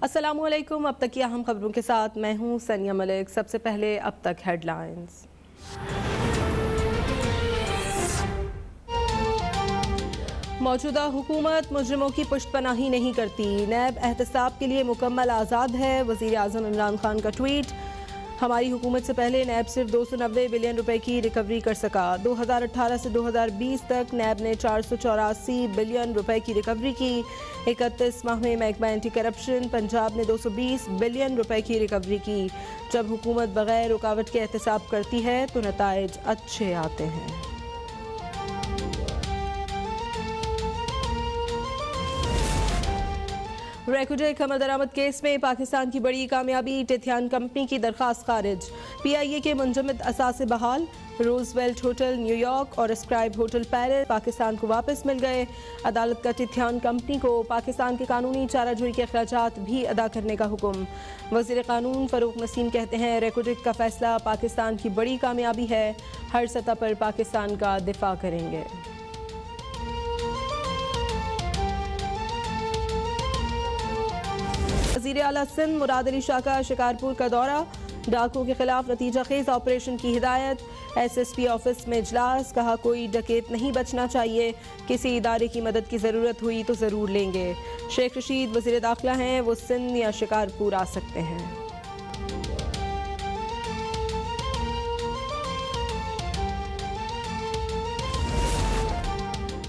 अस्सलामुअलैकुम। अब तक की अहम खबरों के साथ मैं हूं सनिया मलिक। सबसे पहले अब तक हेडलाइंस। मौजूदा हुकूमत मुजरिमों की पुष्टपनाही नहीं करती, नैब एहतसाब के लिए मुकम्मल आज़ाद है। वज़ीर आज़म इमरान खान का ट्वीट। हमारी हुकूमत से पहले नैब सिर्फ 290 बिलियन रुपए की रिकवरी कर सका। 2018 से 2020 तक नैब ने 484 बिलियन रुपए की रिकवरी की। 31 माह में महकमा एंटी करप्शन पंजाब ने 220 बिलियन रुपए की रिकवरी की। जब हुकूमत बगैर रुकावट के एहतसाब करती है तो नताइज अच्छे आते हैं। रेकोडेक हमल दरामद केस में पाकिस्तान की बड़ी कामयाबी, टिथियान कंपनी की दरखास्त खारिज। PIA के मुंजमद असासे बहाल। रोजवेल्ट होटल न्यूयॉर्क और स्क्राइब होटल पेरिस पाकिस्तान को वापस मिल गए। अदालत का टिथियान कंपनी को पाकिस्तान के कानूनी चाराजोई के अखराजात भी अदा करने का हुक्म। वज़ीर कानून फ़रूक नसीम कहते हैं, रेकोडेक का फैसला पाकिस्तान की बड़ी कामयाबी है। हर सतह पर पाकिस्तान का दिफा करेंगे। वज़ीर आला सिंध मुराद अली शाह का शिकारपुर का दौरा। डाकुओं के खिलाफ नतीजा खेज ऑपरेशन की हिदायत। SSP ऑफिस में इजलास। कहा, कोई डकैत नहीं बचना चाहिए, किसी इदारे की मदद की ज़रूरत हुई तो ज़रूर लेंगे। शेख रशीद वज़ीर दाखिला हैं, वो सिंध या शिकारपुर आ सकते हैं।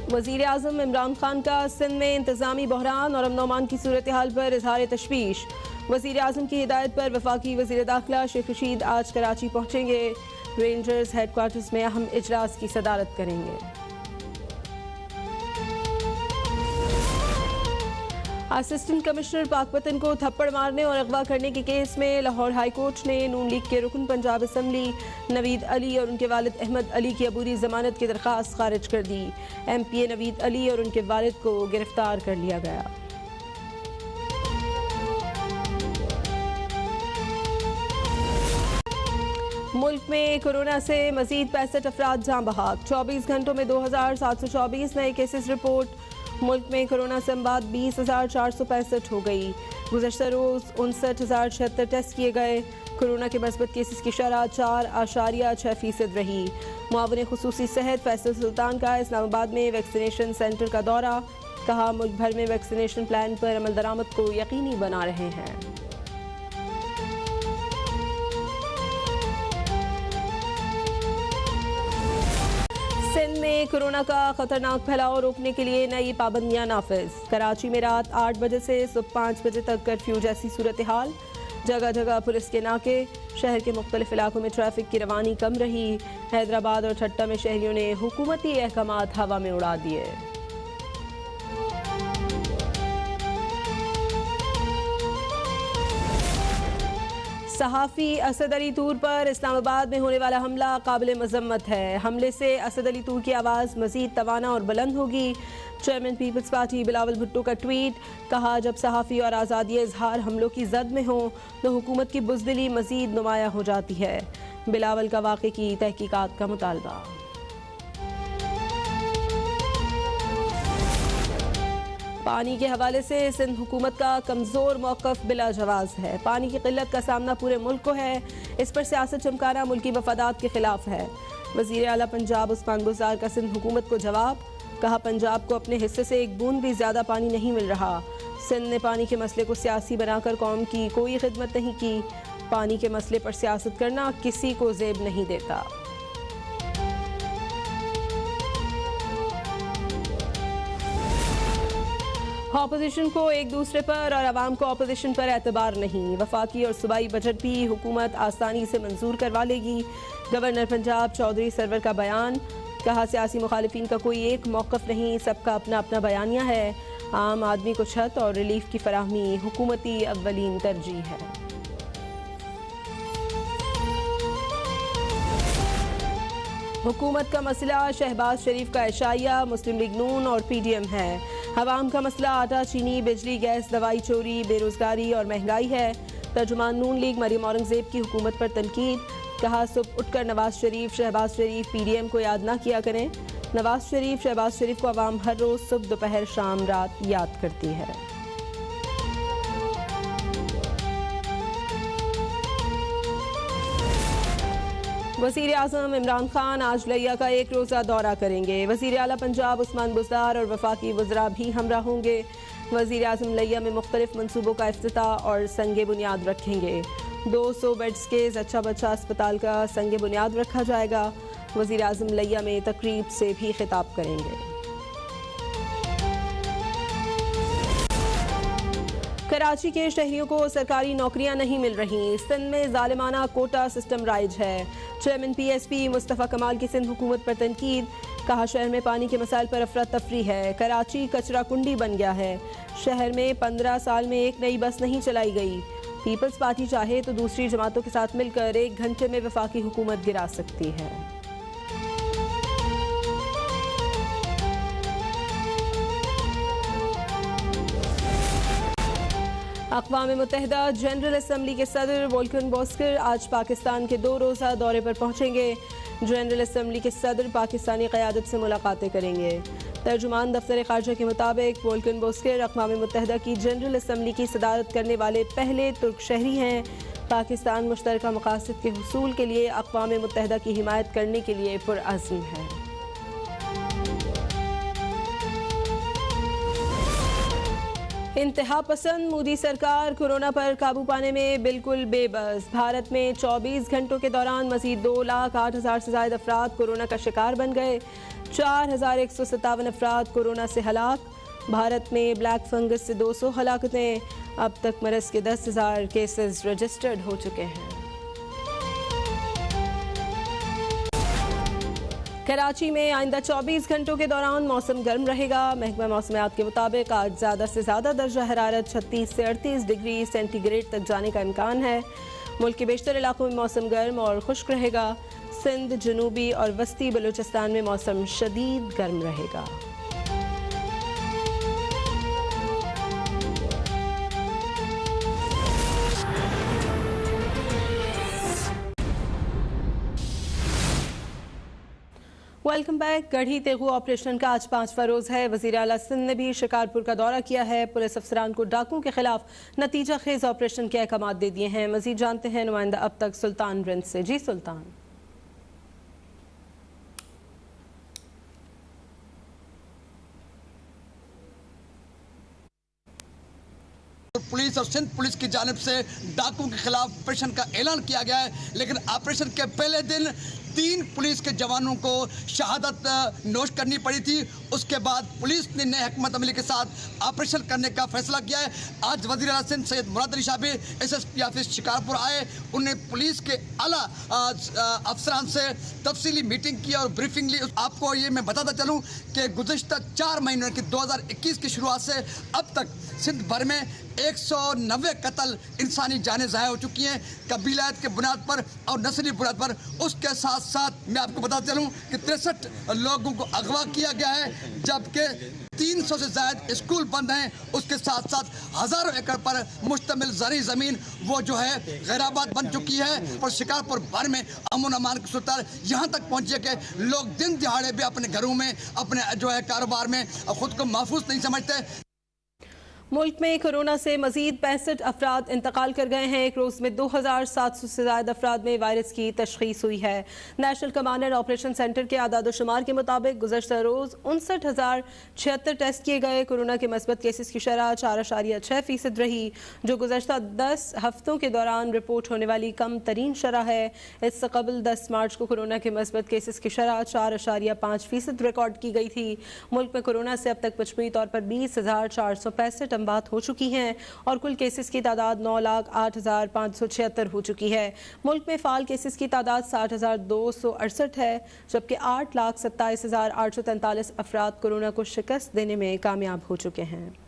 वज़ीर आज़म इमरान खान का सिंध में इंतज़ामी बहरान और अमन अमान की सूरत हाल पर इजहार तशवीश। वज़ीर आज़म की हिदायत पर वफाकी वज़ीर दाखिला शेख रशीद आज कराची पहुँचेंगे। रेंजर्स हेडक्वार्टर्स में अहम इजलास की सदारत करेंगे। असिस्टेंट कमिश्नर पाकपतन को थप्पड़ मारने और अगवा करने के केस में लाहौर हाई कोर्ट ने नून लीग के रुकन पंजाब असम्बली नवीद अली और उनके वालिद अहमद अली की अबूरी जमानत की दरख्वास्त खारिज कर दी। MPA नवीद अली और उनके वालिद को गिरफ्तार कर लिया गया। मुल्क में कोरोना से मजीद 65 अफराद जाँ बहक। 24 घंटों में 2724 नए केसेस रिपोर्ट। मुल्क में कोरोना से अमवात 20,465 हो गई। गुज़श्ता रोज़ 59,076 टेस्ट किए गए। कोरोना के मस्बत केसेस की शरह 4.6% रही। मुआविन खुसूसी सेहत फैसल सुल्तान का इस्लामाबाद में वैक्सीनेशन सेंटर का दौरा। कहा, मुल्क भर में वैक्सीनेशन प्लान पर अमल दरामद को यकीनी बना रहे हैं। सिंध में कोरोना का खतरनाक फैलाव रोकने के लिए नई पाबंदियां नाफिज। कराची में रात 8 बजे से सुबह 5 बजे तक कर्फ्यू जैसी सूरत हाल। जगह जगह पुलिस के नाके। शहर के मुख्तलिफ इलाकों में ट्रैफिक की रवानी कम रही। हैदराबाद और ठट्टा में शहरियों ने हुकूमती अहकामात हवा में उड़ा दिए। सहाफ़ी असद अली तूर पर इस्लामाबाद में होने वाला हमला काबिल मजम्मत है। हमले से असद अली तूर की आवाज़ मज़ीद तवाना और बुलंद होगी। Chairman peoples party Bilawal Bhutto का ट्वीट। कहा, जब सहाफ़ी और आज़ादी इजहार हमलों की जद में हो तो हुकूमत की बुज़दिली मज़ीद नुमाया हो जाती है। बिलावल का वाक़े की तहकीकात का मुतालबा। पानी के हवाले से सिंध हुकूमत का कमज़ोर मौक़िफ़ बिला जवाज़ है। पानी की किल्लत का सामना पूरे मुल्क को है। इस पर सियासत चमकाना मुल्की मफादात के खिलाफ है। वज़ीर आला पंजाब उस्मान बुज़दार का सिंध हुकूमत को जवाब। कहा, पंजाब को अपने हिस्से से एक बूंद भी ज़्यादा पानी नहीं मिल रहा। सिंध ने पानी के मसले को सियासी बनाकर कौम की कोई खिदमत नहीं की। पानी के मसले पर सियासत करना किसी को ज़ेब नहीं देता। अपोजिशन को एक दूसरे पर और आवाम को अपोजिशन पर एतबार नहीं। वफाकी और सूबाई बजट भी हुकूमत आसानी से मंजूर करवा लेगी। गवर्नर पंजाब चौधरी सरवर का बयान। कहा, सियासी मुखालिफिन का कोई एक मौक़िफ़ नहीं, सबका अपना अपना बयानिया है। आम आदमी को छत और रिलीफ की फराहमी हुकूमती अव्वलीन तरजीह है। हुकूमत का मसला शहबाज शरीफ का एशाइया, मुस्लिम लीग नून और PDM है। हवाम का मसला आटा, चीनी, बिजली, गैस, दवाई चोरी, बेरोजगारी और महंगाई है। तर्जुमान नून लीग मरियम औरंगजेब की हुकूमत पर तनकीद। कहा, सुबह उठकर नवाज शरीफ, शहबाज शरीफ, PDM को याद ना किया करें। नवाज शरीफ, शहबाज शरीफ को आवाम हर रोज़ सुबह, दोपहर, शाम, रात याद करती है। वज़ीर आज़म इमरान खान आज लिया का एक रोज़ा दौरा करेंगे। वज़ीर आला पंजाब उस्मान बुज़दार और वफाकी वज़रा भी हमरा होंगे। वज़ीर आज़म लिया में मुख्तलिफ मनसूबों का इफ्तिताह और संगे बुनियाद रखेंगे। 200 बेड्स के जच्चा बच्चा अस्पताल का संगे बुनियाद रखा जाएगा। वज़ीर आज़म लिया में तकरीब से भी खिताब करेंगे। कराची के शहरियों को सरकारी नौकरियां नहीं मिल रहीं। सिंध में जालिमाना कोटा सिस्टम राइज है। चेयरमैन PSP मुस्तफ़ा कमाल की सिंध हुकूमत पर तनकीद। कहा शहर में पानी के मसाइल पर अफरा तफरी है। कराची कचरा कुंडी बन गया है। शहर में 15 साल में एक नई बस नहीं चलाई गई। पीपल्स पार्टी चाहे तो दूसरी जमातों के साथ मिलकर 1 घंटे में वफाकी हुकूमत गिरा सकती है। अक़वाम मुत्तहिदा जनरल असम्बली के सदर वोल्कन बोस्कर आज पाकिस्तान के 2 रोज़ा दौरे पर पहुँचेंगे। जनरल असम्बली के सदर पाकिस्तानी क़यादत से मुलाकातें करेंगे। तर्जुमान दफ्तर ख़ारजा के मुताबिक वोल्कन बोस्कर अक़वाम मुत्तहिदा की जनरल असम्बली की सदारत करने वाले पहले तुर्क शहरी हैं। पाकिस्तान मुश्तरका मक़ासद के हुसूल के लिए अक़वाम मुत्तहिदा की हिमायत करने के लिए पुरअज़्म है। इंतहा पसंद मोदी सरकार कोरोना पर काबू पाने में बिल्कुल बेबस। भारत में 24 घंटों के दौरान मज़ीद 2,08,000 से ज़ायद अफराद कोरोना का शिकार बन गए। 4,157 अफराद कोरोना से हलाक। भारत में ब्लैक फंगस से 200 हलाकतें। अब तक मरज़ के 10,000 केसेस रजिस्टर्ड हो चुके हैं। कराची में आइंदा 24 घंटों के दौरान मौसम गर्म रहेगा। महकमा मौसमियात के मुताबिक आज ज़्यादा से ज़्यादा दर्जा हरारत 36 से 38 डिग्री सेंटीग्रेड तक जाने का इम्कान है। मुल्क के बेशतर इलाकों में मौसम गर्म और खुश्क रहेगा। सिंध, जनूबी और वस्ती बलूचिस्तान में मौसम शदीद गर्म रहेगा। Welcome back. गढ़ी तेगू ऑपरेशन का आज 5वां रोज़ है। वज़ीर आला सिंध ने भी शिकारपुर का दौरा किया है। पुलिस अफसरान को डाकुओं के खिलाफ नतीजा खेज ऑपरेशन के अहकाम दे दिए हैं। मज़ीद जानते हैं नुमाइंदा अब तक सुल्तान रिंद से। जी सुल्तान। पुलिस और सिंध पुलिस की जानिब से डाकुओं के खिलाफ ऑपरेशन का ऐलान किया गया है, लेकिन ऑपरेशन के पहले दिन 3 पुलिस के जवानों को शहादत नोश करनी पड़ी थी। उसके बाद पुलिस ने नए हिकमत अमली के साथ ऑपरेशन करने का फैसला किया है। आज वज़ीर आला सिंध सैयद मुराद अली शाह भी SSP ऑफिस शिकारपुर आए। उन्हें पुलिस के आला अफसरान से तफसीली मीटिंग की और ब्रीफिंग ली। आपको ये मैं बताता चलूँ कि गुज़श्ता 4 महीनों की 2021 की शुरुआत से अब तक सिंध भर में 190 कत्ल इंसानी जानें ज़ाया हो चुकी हैं, कबीलात के बुनियाद पर और नस्ली बुनियाद पर। उसके साथ साथ मैं आपको बताता चलूँ कि 63 लोगों को अगवा किया गया है, जबकि 300 से ज़ायद स्कूल बंद हैं। उसके साथ साथ हज़ारों एकड़ पर मुश्तमिल ज़री ज़मीन वो जो है गैराबाद बन चुकी है। और शिकारपुर भर में अमन अमान की सूरत यहाँ तक पहुँची है कि लोग दिन दिहाड़े भी अपने घरों में, अपने जो है कारोबार में ख़ुद को महफूज नहीं समझते। मुल्क में कोरोना से मजीद 65 अफराद इंतकाल कर गए हैं। एक रोज़ में 2,700 से ज़्यादा अफराद में वायरस की तशख़ीस हुई है। National command and operation centre के आदाद शुमार के मुताबिक गुज़श्ता रोज़ 59,076 टेस्ट किए गए। कोरोना के मस्बत केसेस की शरह 4.6% रही, जो गुज़श्ता 10 हफ्तों के दौरान रिपोर्ट होने वाली कम तरीन शरह है। इससे कबल 10 मार्च को कोरोना के मस्बत केसेस की शरह 4.5% रिकॉर्ड की गई थी। मुल्क में कोरोना से अब तक मजमूई तौर पर 20,465 बात हो चुकी हैं और कुल केसेस की तादाद 9,08,576 हो चुकी है। मुल्क में फ़ाल केसेस की तादाद 60,268 है, जबकि 8,27,843 अफराद कोरोना को शिकस्त देने में कामयाब हो चुके हैं।